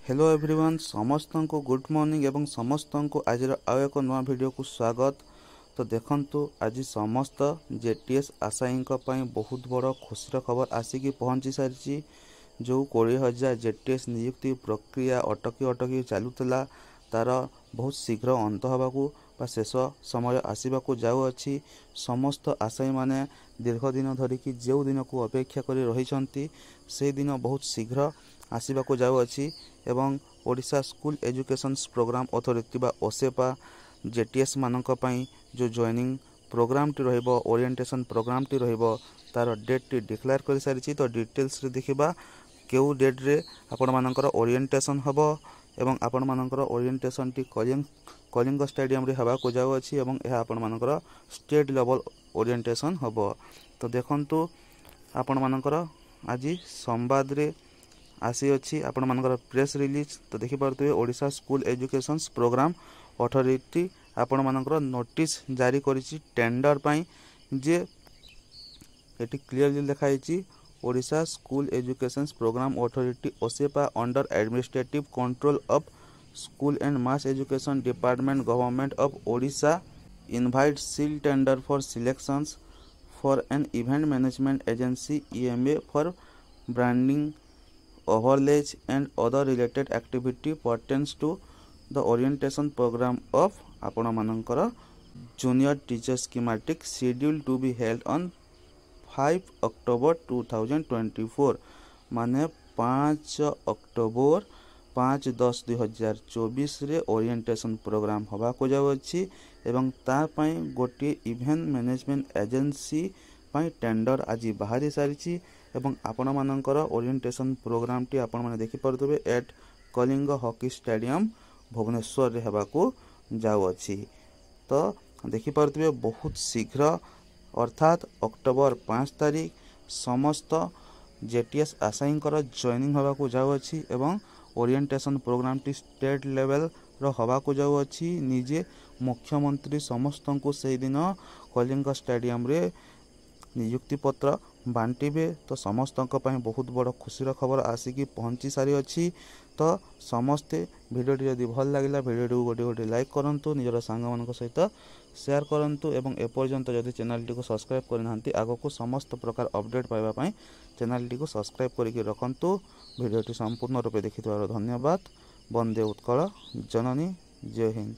Hello everyone समस्त को good morning एवं समस्त को आज आउ एक नवा वीडियो को स्वागत। तो देखंतु आज समस्त जेटीएस आशायी बहुत बड़ खुशी खबर आसिक पहुँची सारी। जो 20,000 जेटीएस नियुक्ति प्रक्रिया अटकी चलूला तार बहुत शीघ्र अंत होगा शेष समय आसवाक जाऊँगी। समस्त आशायी माने दीर्घ दिन धरिकी जो दिन को अपेक्षा कर रही से दिन बहुत शीघ्र आसवाक जाऊँगी। एवं Odisha school education programme authority बा ओसेपा जेटीएस मानक पई जो जॉइनिंग प्रोग्राम टी रहिबो ओरिएंटेशन प्रोग्राम टी रहिबो तार डेट टी डिक्लेयर कर सारी। तो डिटेल्स रे देखिबा केउ डेट रे आपण मानकर ओरिएंटेशन हबो एवं आपण मानकर ओरिएंटेशन टी कलिंग स्टेडियम रे हबा को जाउ अछि एवं एहा आपण मानकर स्टेट लेवल ओरिएंटेशन हबो। तो देखंतु आपण मानकर आज संवाद रे आसी अच्छी आपण मानकर प्रेस रिलीज। तो देखि पारथुबे Odisha school education programme authority आपण मानकर नोटिस जारी करिछि टेंडर पई जे एटी क्लियरली लिखाइछि Odisha school education programme authority OSEPA under administrative control of school and mass education department government of Odisha invite seal tender for selections for an event management agency EMA for branding overlays and other related activity pertains to the orientation program of आपण मानकर junior teacher schematic scheduled to be held on 5 October 2024 माने 5 October 5/10/2024 रे orientation programme हवा को जाउ अछि एवं ता पई गोटे इवेंट मैनेजमेंट एजेंसी पई टेंडर आज बाहरी सारिछि एवं आपण मानकर ओरिएंटेशन प्रोग्राम टी आपण माने देखि परथबे एट कलिंग हॉकी स्टेडियम भुवनेश्वर रे हेबा को जाउ अछि। तो देखि परथबे बहुत शीघ्र अर्थात अक्टोबर 5 तारिख समस्त जेटीएस आशायींकर जॉइनिंग होगा को जाउ अछि एवं ओरिएंटेशन प्रोग्राम टी स्टेट लेवल रो होगा को जाउ अछि। निजे मुख्यमंत्री समस्त को से दिन कलिंग स्टेडियम रे नियुक्ति पत्र बांटिबे। तो समस्त बहुत बड़ खुशी खबर आसिक पहुँची सारी अच्छी। तो समस्ते भिडियोटी जदि भल लगे भिडियो गोटे गोटे लाइक करंतु निजर सांग मान सहित शेयर करंतु एवं एपर्यंत जदि चैनल टी को सब्सक्राइब करनांती आगो को समस्त प्रकार अपडेट पाइबा पई चैनल टी को सब्सक्राइब करके रखंतु। भिडियोटी संपूर्ण रूपे देखिथिबार धन्यवाद। वंदे उत्कल जननी जय हिंद।